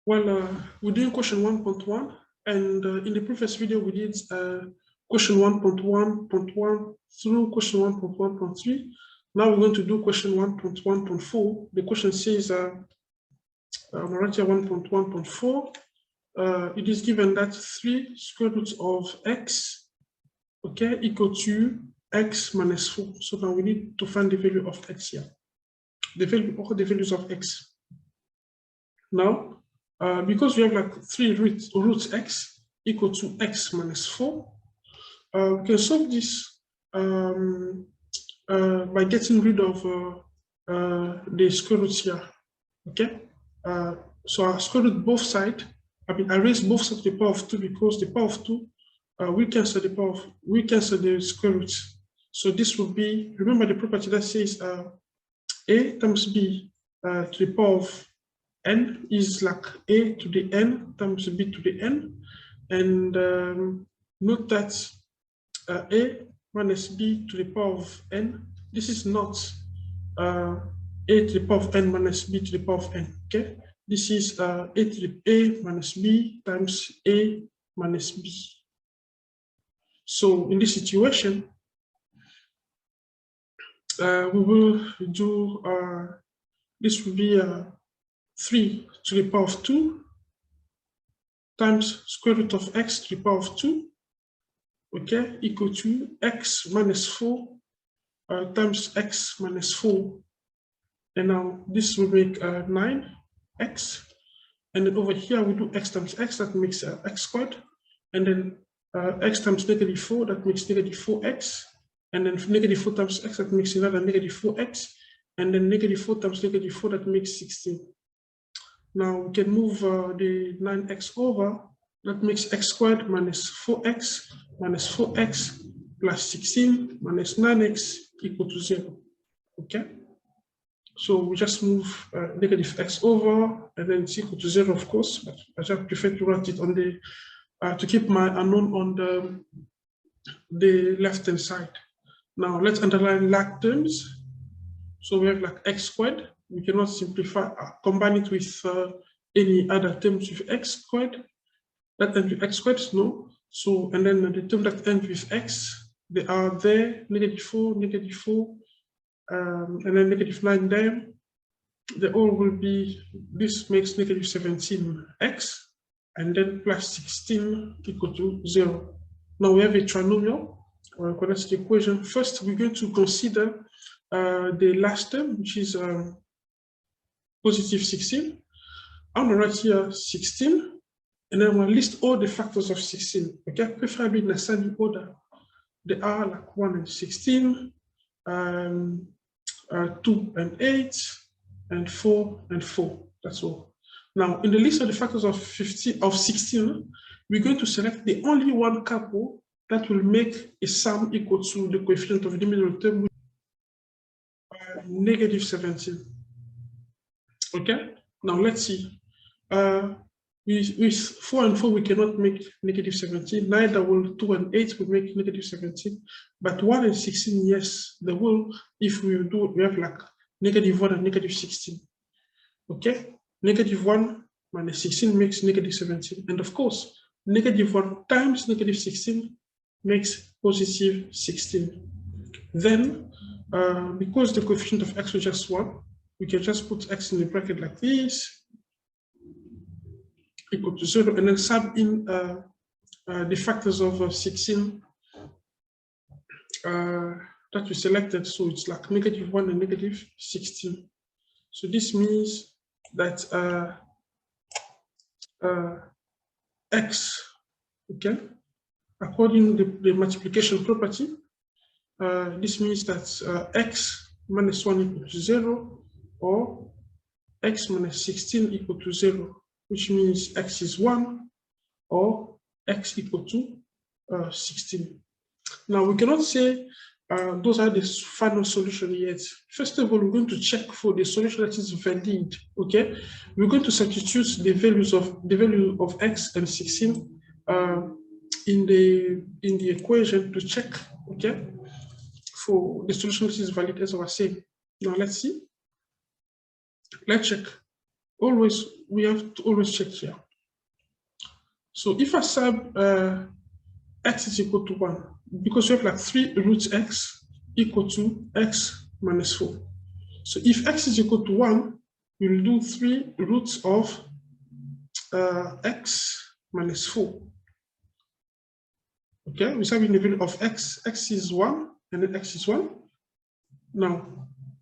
We're doing question 1.1, and in the previous video we did question 1.1.1 through question 1.1.3. Now we're going to do question 1.1.4. The question says, Marathi 1.1.4, it is given that 3 square roots of x, okay, equal to x minus 4. So now we need to find the value of x here. The values of x. Now, because we have like 3 roots x equal to x minus 4, we can solve this by getting rid of the square roots here. Okay, so I square root both sides. I raise both sides to the power of 2 because the power of 2 we cancel the square roots. So this will be, remember the property that says a times b to the power of n is like a to the n times b to the n, and note that a minus b to the power of n, this is not a to the power of n minus b to the power of n. Okay, this is a to the a minus b times a minus b. So in this situation, we will do this will be 3 to the power of 2 times square root of x to the power of 2, okay, equal to x minus 4 times x minus 4. And now this will make 9x. And then over here we do x times x, that makes x squared. And then x times -4, that makes -4x. And then -4 times x, that makes another -4x. And then -4 times -4, that makes 16. Now we can move the 9x over, that makes x squared minus 4x plus 16 minus 9x equal to 0. Okay, so we just move -x over, and then it's equal to 0, of course, but I just prefer to write it on the, to keep my unknown on the left hand side. Now let's underline like terms. So we have like x squared. We cannot simplify, combine it with any other terms with x squared. That ends with x squared, no. So, and then the term that ends with x, they are there, -4, -4, and then -9 there. They all will be, this makes -17x, and then plus 16 equal to 0. Now we have a trinomial, or a quadratic equation. First, we're going to consider the last term, which is positive 16. I'm going to write here 16, and then I'm going to list all the factors of 16. Okay, preferably in ascending order. They are like 1 and 16, 2 and 8, and 4 and 4. That's all. Now, in the list of the factors of 16, we're going to select the only one couple that will make a sum equal to the coefficient of the middle term, -17. Okay, now let's see. With 4 and 4, we cannot make -17. Neither will 2 and 8 will make -17. But 1 and 16, yes, they will. If we have like -1 and -16. Okay, -1 minus 16 makes -17, and of course, -1 times -16 makes positive 16. Then, because the coefficient of x was just 1, we can just put x in the bracket like this, equal to 0, and then sub in the factors of 16 that we selected. So it's like -1 and -16. So this means that x, okay, according to the multiplication property, this means that x minus 1 equal to 0, or x minus 16 equal to 0, which means x is 1, or x equal to 16. Now we cannot say those are the final solution yet. First of all, we're going to check for the solution that is valid. Okay, we're going to substitute the value of x and 16 in the equation to check, okay, for the solution that is valid, as I was saying. Now let's see. Let's check. we have to always check here. So if I sub x is equal to 1, because we have like 3 roots x equal to x minus 4. So if x is equal to 1, we'll do 3 roots of x minus 4. Okay, we start with the value of x. X is 1, and then x is 1. Now,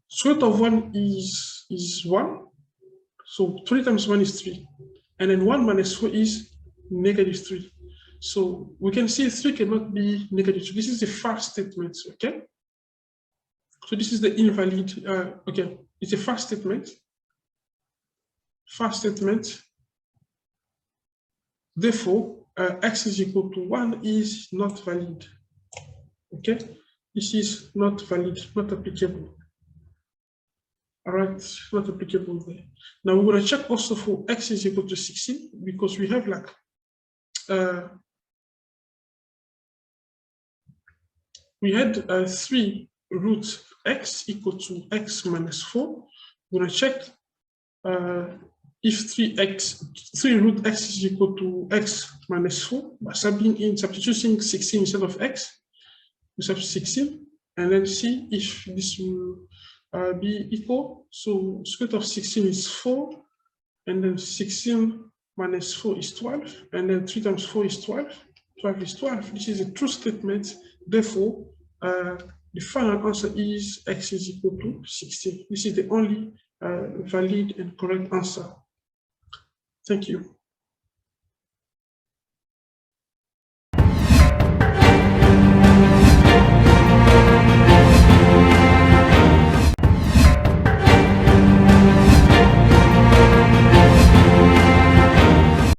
square root of 1 is 1. So 3 times 1 is 3. And then 1 minus 4 is negative 3. So we can see 3 cannot be negative 3. This is the fast statement, okay? So this is the invalid, okay, it's a fast statement. Fast statement. Therefore, x is equal to 1 is not valid. Okay, this is not valid, not applicable. All right, not applicable there. Now we're going to check also for x is equal to 16 because we have like we had 3 roots x equal to x minus 4. We're going to check if 3 root x is equal to x minus 4 by substituting 16 instead of x. We substitute 16 and then see if this will be equal. So square root of 16 is 4, and then 16 minus 4 is 12, and then 3 times 4 is 12. 12 is 12. This is a true statement. Therefore, the final answer is x is equal to 16. This is the only valid and correct answer. Thank you.